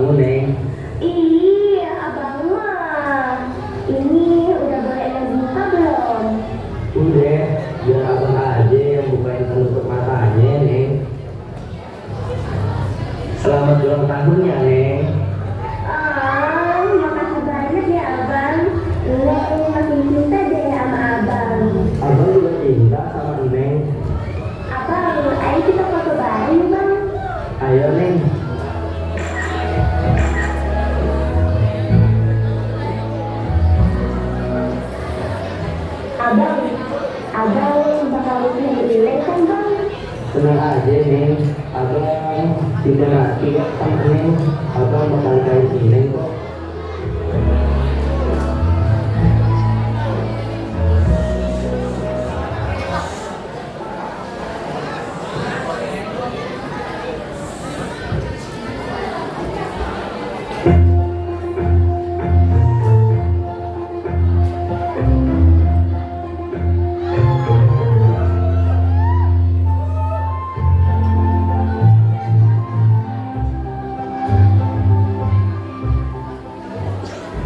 kamu, Neng. Ih, abang mah. Ini udah boleh buka belum? Udah, biar abang aja yang bukain penutup matanya, Neng. Selamat ulang tahunnya, Neng. Makasih banyak ya abang. Neng makin cinta deh sama abang. Abang juga cinta sama Neng. Abang, ayo kita foto bareng bang. Ayo, Neng. Abang bakal rutin nilai kan bang? Tenang aja, Neng. Abang tidak mati kok sama Neng. Abang bakal kayak Neng kok.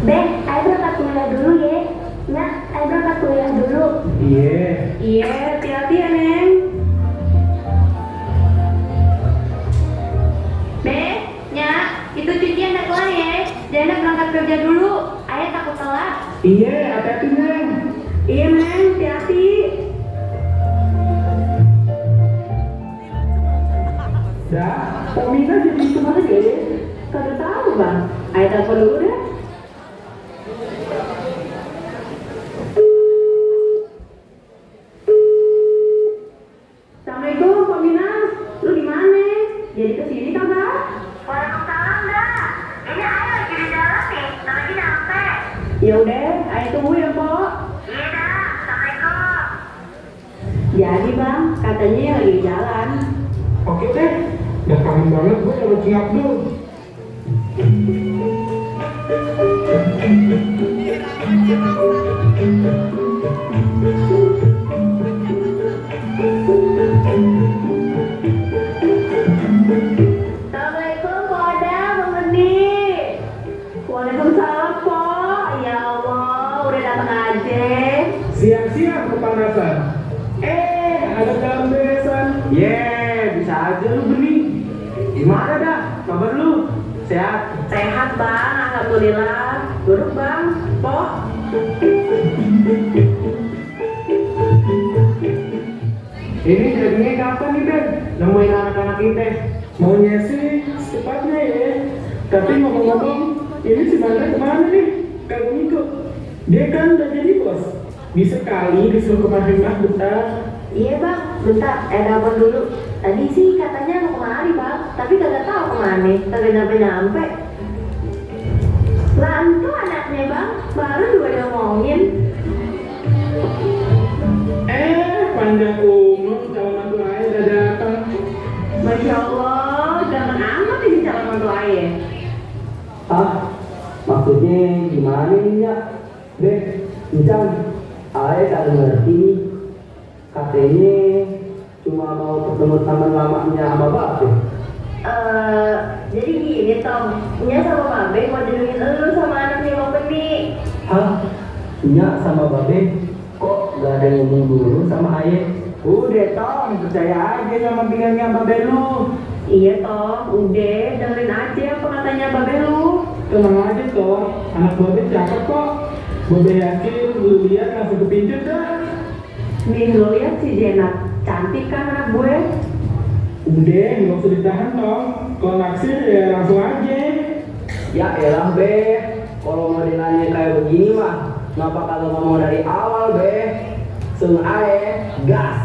Beh, ayo berangkat kuliah dulu ya. Nah, ayo berangkat kuliah dulu. Iya. Iya, hati-hati ya, Neng. Beh, Nyak, itu cucian udah kelar ya. Jana berangkat kerja dulu. Ayah takut telat. Iya, hati-hati, Neng. Iya, Neng, hati-hati. Dah, Pomina jadi kemana ya? Kagak tahu, Bang. Ayah telepon dulu deh. Assalamualaikum, Pak Minas. Lu di mana? Jadi kesini kagak? Waalaikumsalam dah. Ini ayah lagi di jalan nih, lagi nyampe. Ya udah, ayah tunggu ya, Pok. Iya dah, assalamualaikum. Jadi, Bang, katanya lagi di jalan. Oke deh, udah kangen banget gue sama Cing Abdul. Assalamualaikum, Pak Oda, Bang Bendi. Waalaikumsalam, Pok. Ya Allah, udah datang aja. Siang-siang kepanasan. Ada dalam besan. Bisa aja lu beli. Gimana dah? Kabar lu? Sehat? Sehat, Bang. Alhamdulillah. Duduk, Bang. Pok. Ini jadinya kapan nih, Ben? Nemuin anak-anak kita? Maunya sih secepatnya ya. Tapi ngomong-ngomong, ini si Banda kemana nih? Kagak ngikut. Dia kan udah jadi bos. Bisa kali disuruh kemarin mah bentar. Iya bang, bentar, telepon dulu. Tadi sih katanya mau kemari bang, tapi kagak tahu kemana, kagak nyampe-nyampe. Lantu anaknya bang, baru juga diomongin. Panjang umur calon mantu ayah udah datang. Masya Allah, jangan amat ini calon mantu ayah. Maksudnya gimana nih ya? Beh, Encang, ayah tak ngerti. Katanya cuma mau ketemu teman lamanya sama Babe. Jadi gini Tom, Nya sama Babe mau jodohin elu sama anaknya Bang Bendi. Nya sama Babe kok gak ada yang ngomong dulu sama ayah? Udah Tom, percaya aja sama bilangnya Babe lu. Iya Tom, udah dengerin aja apa katanya Babe lu. Tenang aja Tom, anak Babe cakep kok. Babe yakin lu lihat langsung kepincut dah. Nih lo lihat si Jenat, cantik kan anak gue? Udah, nggak usah ditahan Tom. Kalau naksir ya langsung aja. Ya elah Be, kalau modelannya kayak begini mah ngapa kalau ngomong dari awal Be? Sung ae, gas.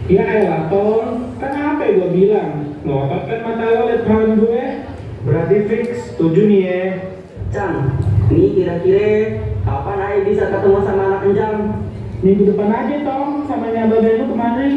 Ya elah Tom, kan apa yang gue bilang? Ngotot kan mata lo liat paham gue. Berarti fix, setuju nih ya. Cang, ini kira-kira kapan Ae bisa ketemu sama anak Enjang? Minggu depan aja Tom, sama nyaba lu kemarin.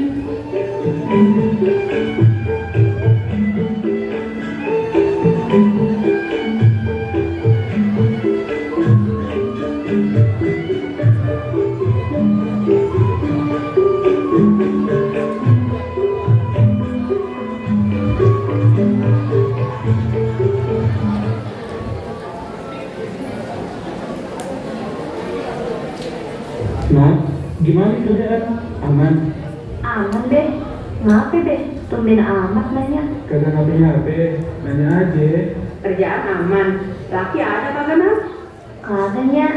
Gimana kerjaan? Aman? Aman deh. Ngapain deh? Tumben amat nanya. Kagak ngapain HP, nanya aja. Kerjaan aman. Laki ada kagak nak? Katanya,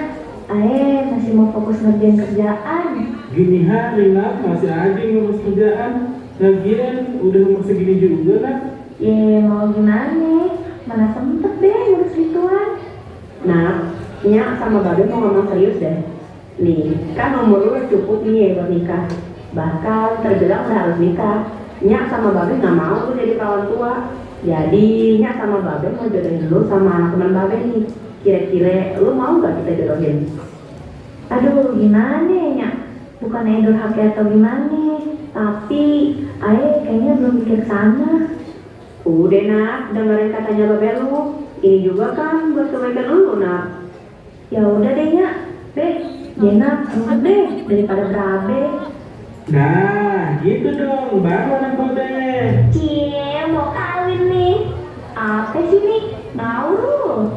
masih mau fokus ngerjain kerjaan. Gini hari nak, masih aja ngurus kerjaan. Lagian udah umur segini juga nak. Mau gimana? Mana sempet deh ngurus gituan. Nah, Nyak sama Babe mau ngomong serius deh. Nih, kan umur lu cukup nih buat nikah. Bahkan terbilang udah harus nikah. Nyak sama Babe nggak mau lu jadi perawan tua. Jadi Nyak sama Babe mau jodohin lu sama anak teman Babe nih. Kira-kira lu mau nggak kita jodohin? Aduh, gimana ya? Bukan edor haki atau gimana? Tapi, kayaknya belum mikir ke sana. Udah nak, dengerin katanya Babe lu. Ini juga kan buat kebaikan lu nak. Ya udah deh ya, Jenak, ribet deh daripada berabe. Nah, gitu dong, baru anak kodenya. Cie, mau kawin nih. Apa sih nih? Nauru.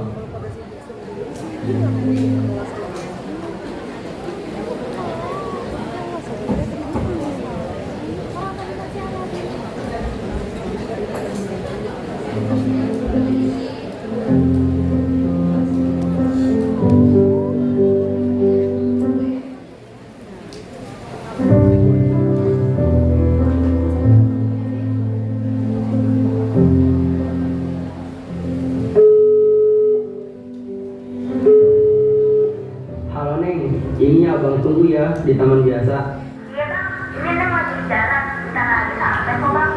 Halo Neng, ini abang tunggu ya di taman biasa. Iya bang, ini Neng lagi di jalan. Kita lagi sampai kok bang.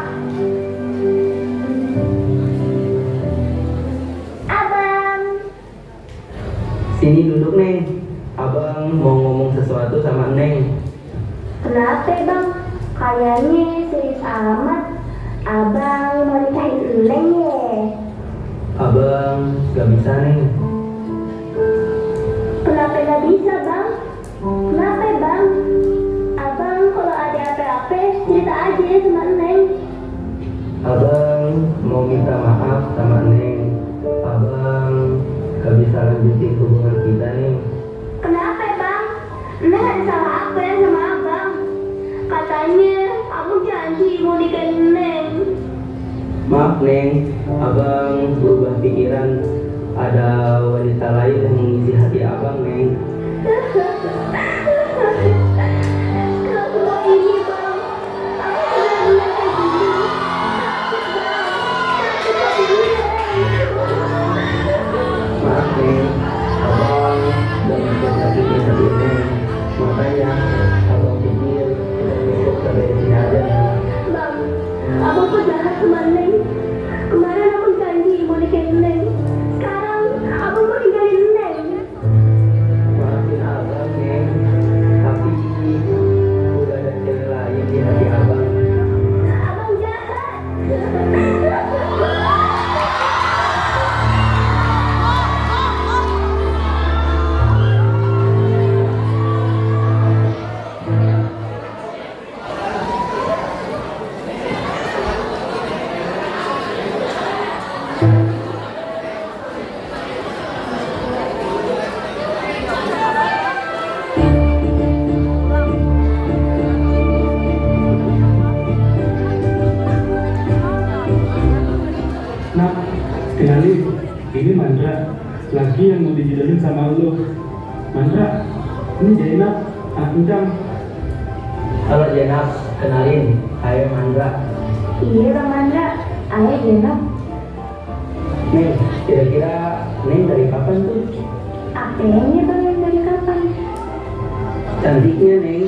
Abang. Sini duduk Neng, abang mau ngomong sesuatu sama Neng. Kenapa bang? Kayaknya serius amat. Abang mau nikahin Neng ya? Abang gak bisa Neng. Kenapa gak bisa bang? Kenapa bang? Abang kalau ada apa-apa cerita aja sama Neng. Abang mau minta maaf sama Neng. Abang gak bisa lanjutin hubungan kita Neng. Kenapa bang? Neng ada salah apa ya sama abang? Katanya abang janji mau nikahin Neng. Maaf Neng, abang berubah pikiran. Ada wanita lain yang mengisi hati abang Neng. Kenapa ini bang? Aku sudah bilang kayak gini. Maaf Neng, abang banyak nyakitin hati Neng. Makanya abang pikir kita cukup sampai di sini aja Neng. Bang, abang kok jahat sama Neng? Kemarin abang janji mau nikahin Neng. Sekarang abang mau ninggalin Neng. Maafin abang Neng, tapi udah ada cewek lain di hati abang. Abang jahat. Nah, kenalin, ini Mandra, laki yang mau dijodohin sama lo. Mandra, ini Jenab, anak Encang. Halo Jenab, kenalin, saya Mandra. Iya bang Mandra, ayah Jenab. Neng, kira-kira Neng dari kapan tuh? Apanya bang yang dari kapan? Cantiknya Neng,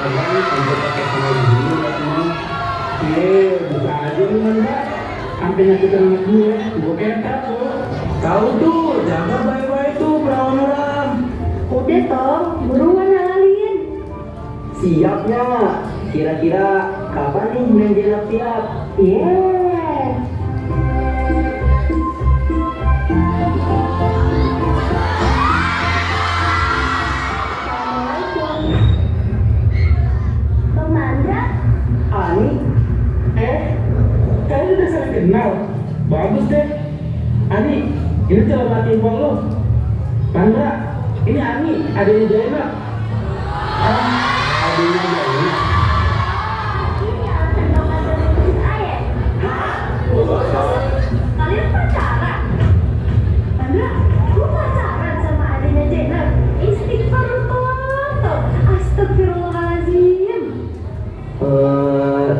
abang sampai pakai sama gini ya Neng. Buka aja nih Mandra. Sampai nyakitin anak gue ketat tuh. Tahu tuh, jaga baik-baik tuh perawan orang. Udah toh, buruan ngalin. Siapnya, kira-kira kapan nih Neng Jenab siap? Yeah. Assalamualaikum. Bang Mandra, Ani? Kalian udah saling kenal. Bagus deh. Ani, ini calon laki bang lo. Mandra, ini Ani, adanya Jainab.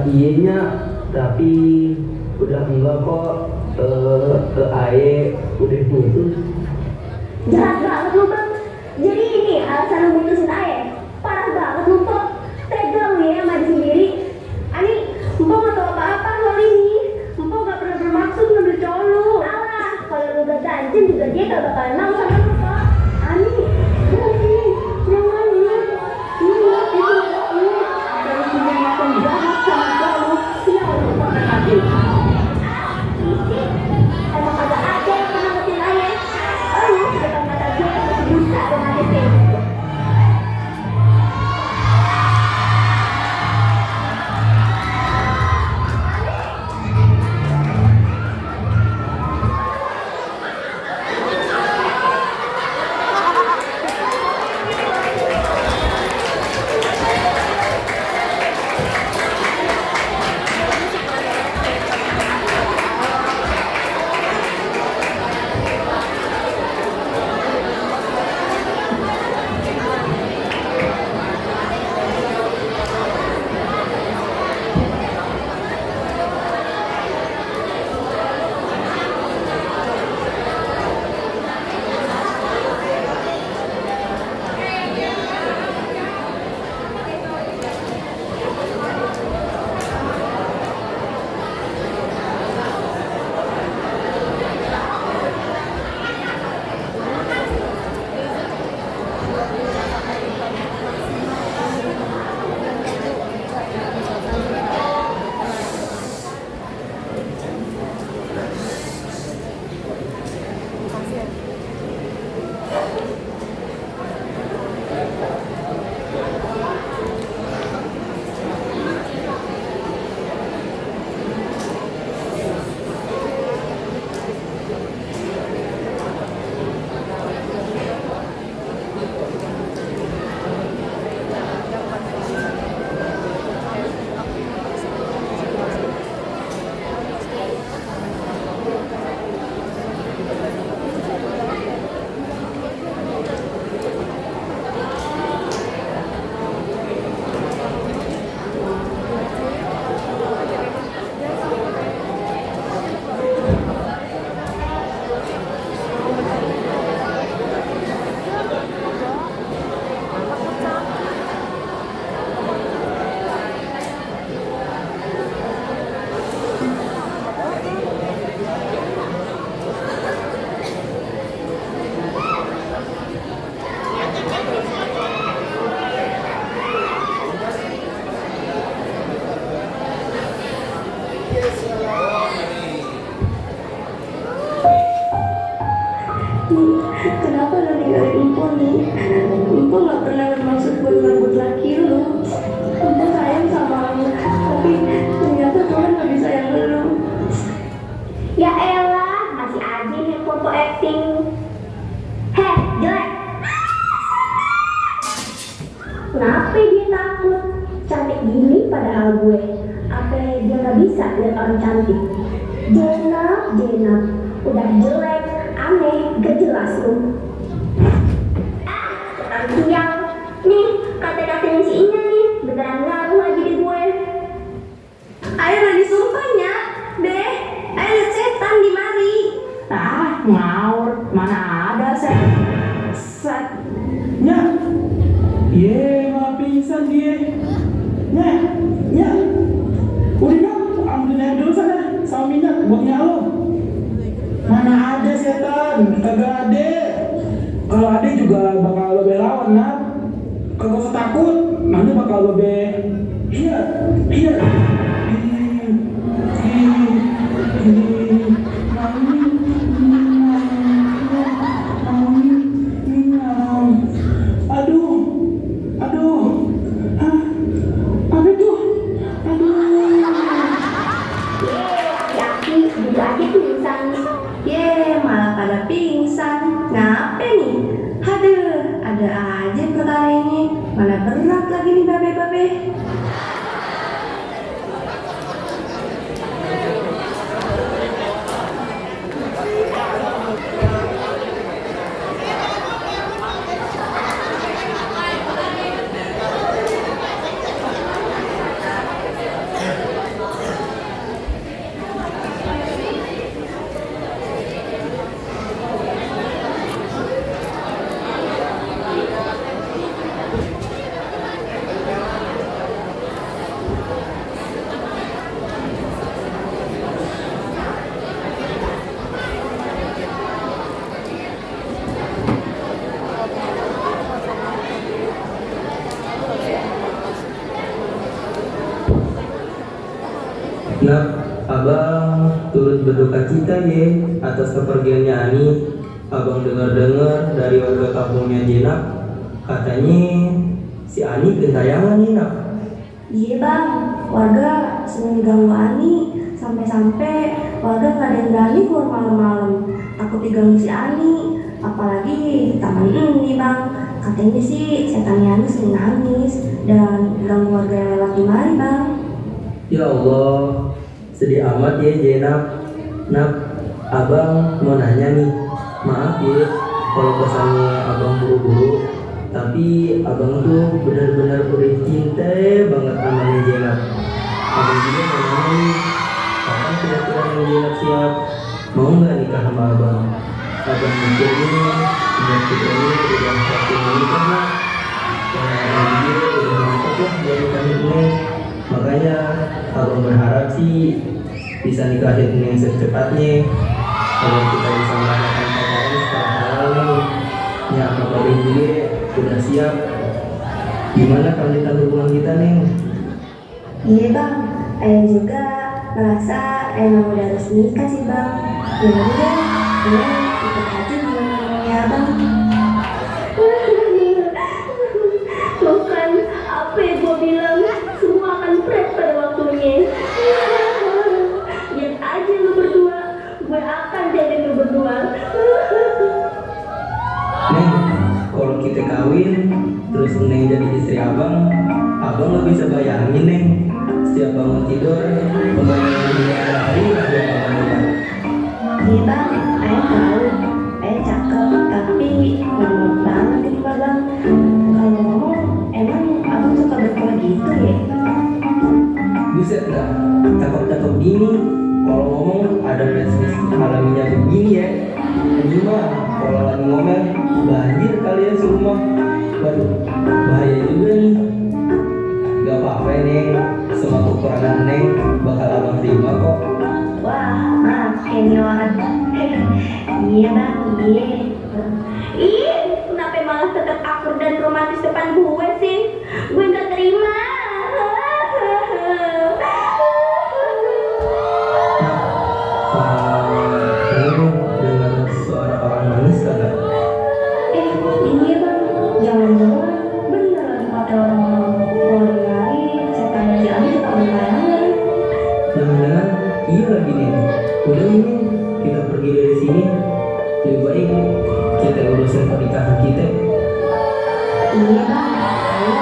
iya nya, tapi udah enggak kok. Ae udah putus. Jahat banget lu bang. Jadi ini alasan lu mutusin Ae. Parah banget lu kok. Tega lu ya sama diri sendiri. Ani, Mpo gak tau apa-apa soal ini. Mpo gak pernah bermaksud ngambil cowok lu. Alah, kalau lu gak ganjen juga dia gak bakalan mau sama lu kok. Ani, jangan jangan ya. Iya, itu iya. Dan punya niatan jahat sama kamu, siapa yang pakai hati? Emang ada aja yang pernah ngetin Ae. Oh ya, depan mata gue masih buta dan ngagetin. Kenapa lo ninggalin Mpo nih? Mpo gak pernah bermaksud buat ngerebut laki lu. Mpo sayang sama lu, tapi ternyata Tuhan gak bisa sayang lu. Ya elah, masih aja nih foto acting. Heh, jelek. Kenapa dia takut? Cantik gini padahal gue. Apa dia gak bisa lihat orang cantik? Jenap, udah jelek, aneh, gak jelas lu. Orang siang, nih kata-katanya si Inya nih, beneran ngaruh lagi di gue. Ayo lagi sumpahnya, deh. Ayo lihat setan di mari. Ah, ngawur, mana ada set. Nya, ye, malah pingsan dia. Nya, udah dong, ambilin air dulu sana, sama minyak buat nyalo. Mana ada setan, kagak ada. Kalau ada juga bakal lebih lawan, nah. Kagak usah takut, nanti bakal lebih. Iya. Aduh. Hah? Apa itu? Aduh. Laki juga Nak, abang turut berduka cita ye atas kepergiannya Ani. Abang dengar-dengar dari warga kampungnya Jenap, katanya si Ani gentayangan nih nak. Iya bang, warga sering ganggu Ani, sampai-sampai warga nggak ada yang berani keluar malam-malam, takut diganggu si Ani, apalagi di taman ini bang. Katanya sih setannya Ani sering nangis dan ganggu warga yang lewat di mari bang. Ya Allah, sedih amat ya Jenap. Nak, abang mau nanya nih, maaf ya kalau kesannya abang buru-buru, tapi abang tuh benar-benar udah cinta banget sama Neng Jenap. Abang juga mau nanya nih, kapan kira-kira Neng Jenap siap? Mau nggak nikah sama abang? Abang mikirnya umur kita ini udah waktunya nikah lah. Karena abang juga udah mantap lah dari kami Neng. Makanya abang berharap sih bisa nikahin Neng secepatnya. Kalau kita bisa merayakan pacaran secara halal nih, ya Bapak juga udah siap. Gimana kelanjutan hubungan kita Neng? Iya bang, ayah juga merasa emang udah harus nikah sih bang. Ya udah, ya ikut aja gimana maunya bang. Bukan apa yang gue bilang, semua akan fresh pada waktunya. Lihat aja lu berdua, gue akan jadi lu berdua. Neng, kalau kita kawin terus Neng jadi istri abang gak bisa bayangin Neng. Setiap bangun tidur, pembayangan dunia hari ada abang lihat. Iya bang, ayah tahu, ayah cakep, tapi ngomong banget gitu pak bang. Kalau ngomong, emang abang suka berkuah gitu ya? Buset dah, cakep-cakep gini. Kalau ngomong ada flash alaminya begini ya. Ini mah kalau lagi ngomel banjir kalian serumah. Waduh, bahaya juga nih. Gak apa-apa Neng, semua kekurangan Neng bakal abang terima kok. Wah, maaf senior. Iya bang, iya. Ih, kenapa malah tetap akur dan romantis depan gue sih? Gue gak terima. Neng dengar suara orang nangis kagak? Iya bang, jangan-jangan bener lagi kata orang-orang. Kalau dengarin, setannya si Ani suka berbayangan. Jangan-jangan iya lagi Neng. Udah ini kita pergi dari sini. Lebih baik kita urusin pernikahan kita. Iya bang, ayo.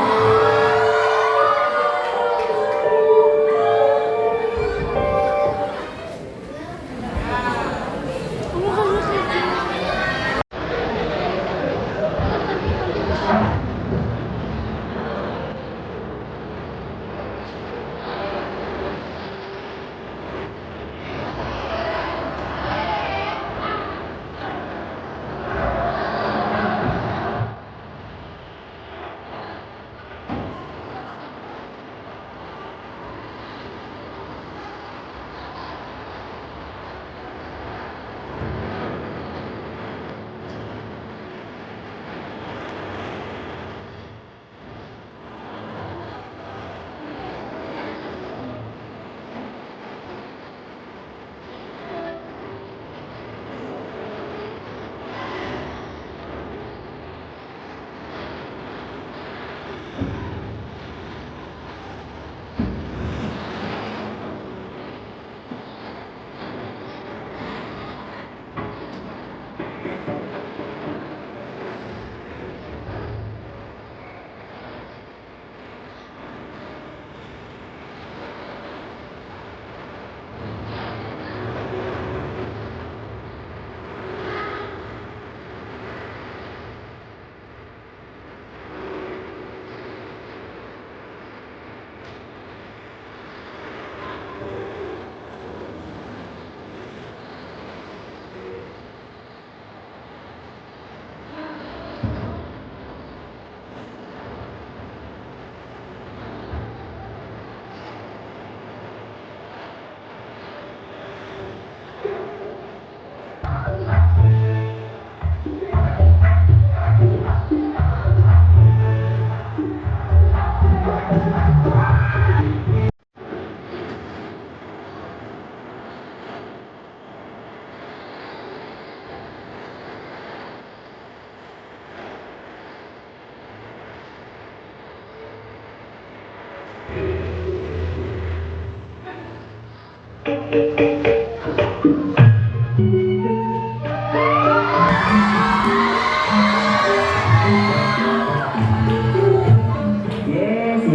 Si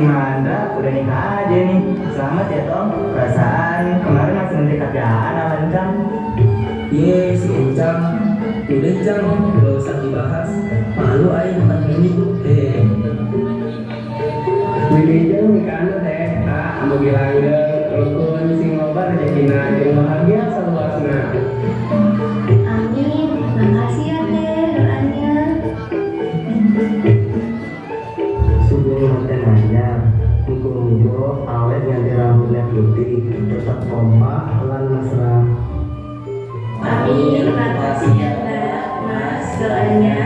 Mandra udah nikah aja nih. Selamat ya Tom. Perasaan kemarin masih nanti kerjaan sama Encang. Si Encang. Udah Encang, gak usah dibahas. Malu aja tempat ini. Wilujeng nikah anu teh. Ambo bilang rukun sing loba rezekina jeung bahagia saluasna. Amin. Makasih ya teh doanya. Sugeng manten anyar. Mugo-mugo awet nganti rambutnya putih, tetap kompak lan mesra. Amin. Makasih ya Mbak, Mas doanya.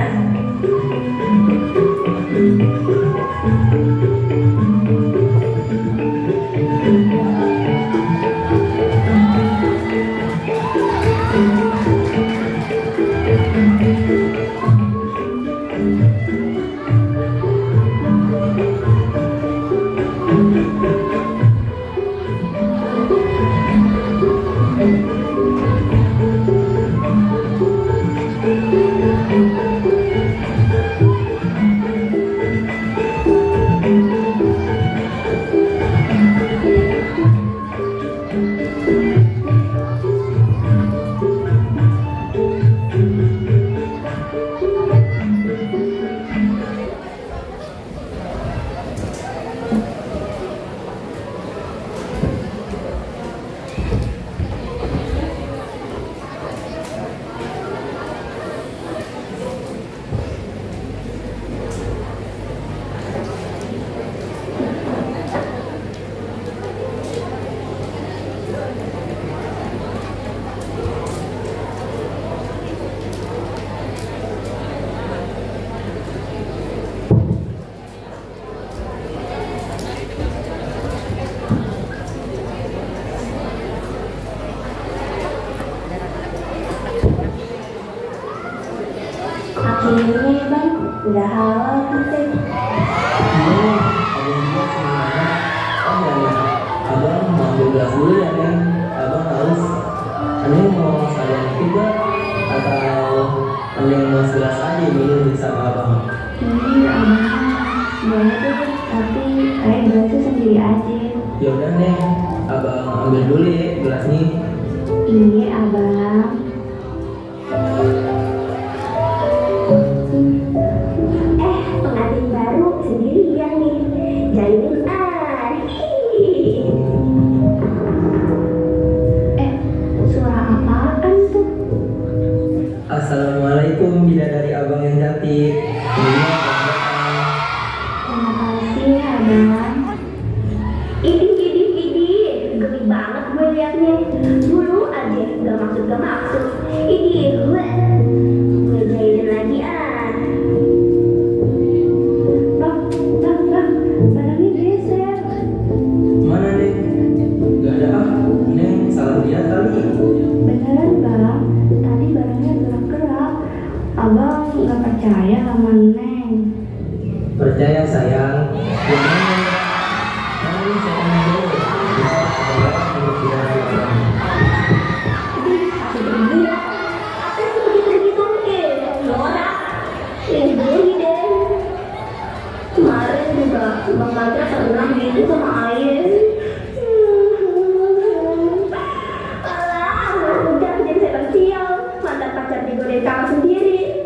Akhirnya Bang, udah halal kita. Abang mau ambil gelas dulu ya Neng. Abang haus. Neng mau sekalian juga atau Neng mau segelas aja minum sama abang? Ini abang, boleh tuh, tapi kayak gelasnya sendiri aja. Yaudah Neng, abang ambil dulu ya gelasnya. Ini abang. Pengantin baru sendirian nih. Jalin suara apaan tuh? Assalamualaikum bidadari abang yang cantik. Ini Terima kasih abang. Idih, geli banget gue liatnya. Dulu aja gak maksud. Idih, gue jailin lagi Bang, barangnya geser. mana Neng? Gak ada Neng salah lihat kali. Beneran bang, tadi barangnya gerak-gerak. Abang gak percaya sama Neng. Percaya sayang. Nanti saya ambil bisa kebawa untuk bidadari abang. Asik begini. Apa sih begitu-begitu? Norak. Lindungi deh. Kemarin juga Bang Maga pernah gitu sama Ayah. Alah, udah jadi setan sial. Mantan pacar digodain kakak sendiri.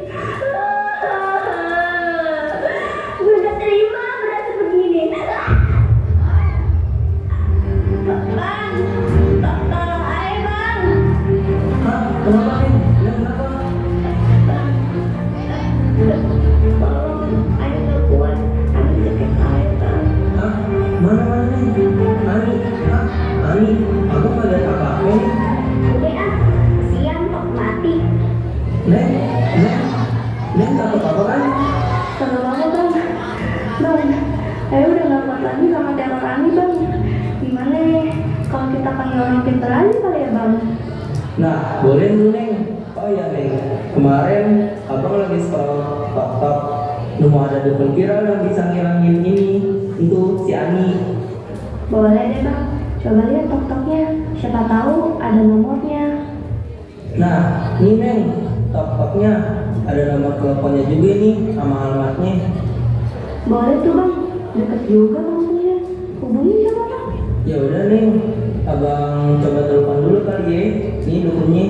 Gue gak terima berasa begini. Bang, tolong Ayah Bang. Hah? Kenapa Neng? Neng kenapa? Tolong, Ayah gak kuat. Ayah cekek Ayah Bang. Hah? Mana Neng? Ani? Hah? Ani? Aku gak lihat apa-apa Neng. Udah siang kok mati. Neng takut apa kan? Sama banget Bang. Ayah udah gak kuat lagi sama teror Ani Bang. Gimana ya? Kalau kita panggil orang pintar aja kali ya Bang? Nah, boleh dulu Neng. Oh iya Neng, kemarin abang lagi scroll TikTok. Nemu ada dukun viral yang bisa ngilangin ini. Itu si Ani. Boleh deh bang, coba lihat tok-toknya, siapa tahu ada nomornya. Nah, ini Neng, toknya ada nomor teleponnya juga nih sama alamatnya. Boleh tuh bang, deket juga kampungnya. Hubungin siapa bang? Ya udah Neng, abang coba telepon dulu kali ya. Nih dukunnya.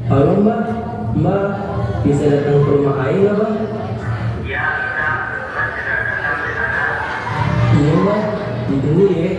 Halo Mbak, Mbak bisa datang ke rumah Aing nggak Bang? Iya Mbak, ditunggu ya.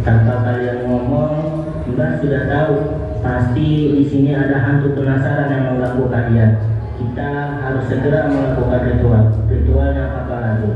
Tanpa kalian ngomong, Mbak sudah tahu pasti di sini ada hantu penasaran yang mengganggu kalian. Kita harus segera melakukan ritual. Ritualnya apa lagi?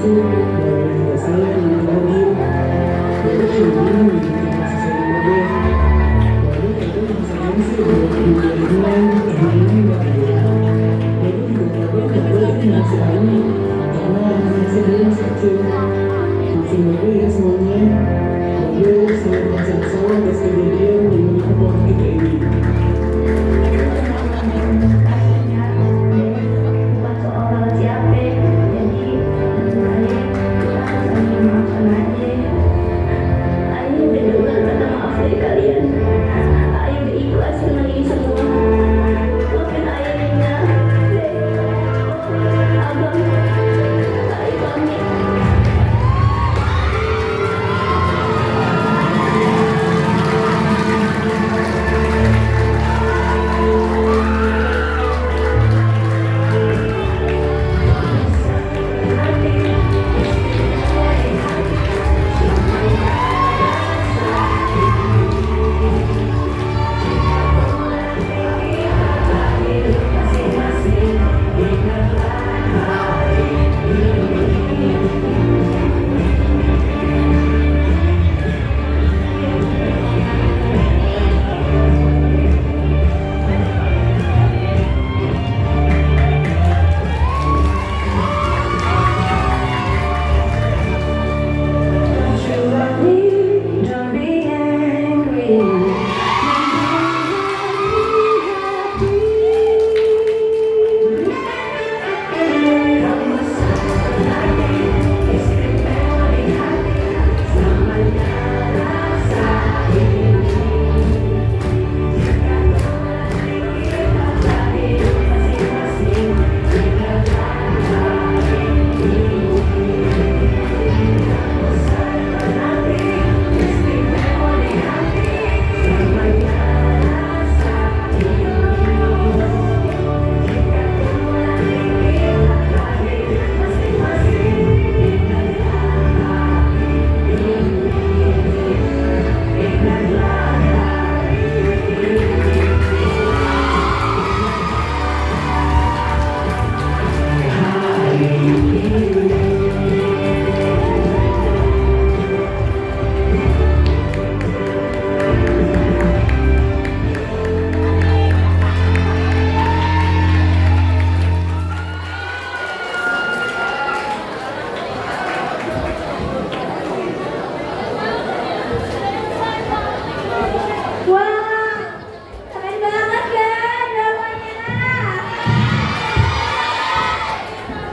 dan juga saya yang hadir. Jadi ini menjadi mahasiswa yang lebih. Lalu itu misalnya sih buat hubungan ini nggak ada. Jadi juga ada ini mahasiswa ini karena saya dulu masih kecil. Langsung lebih ya semuanya. Lalu saya merasa bersalah atas kejadian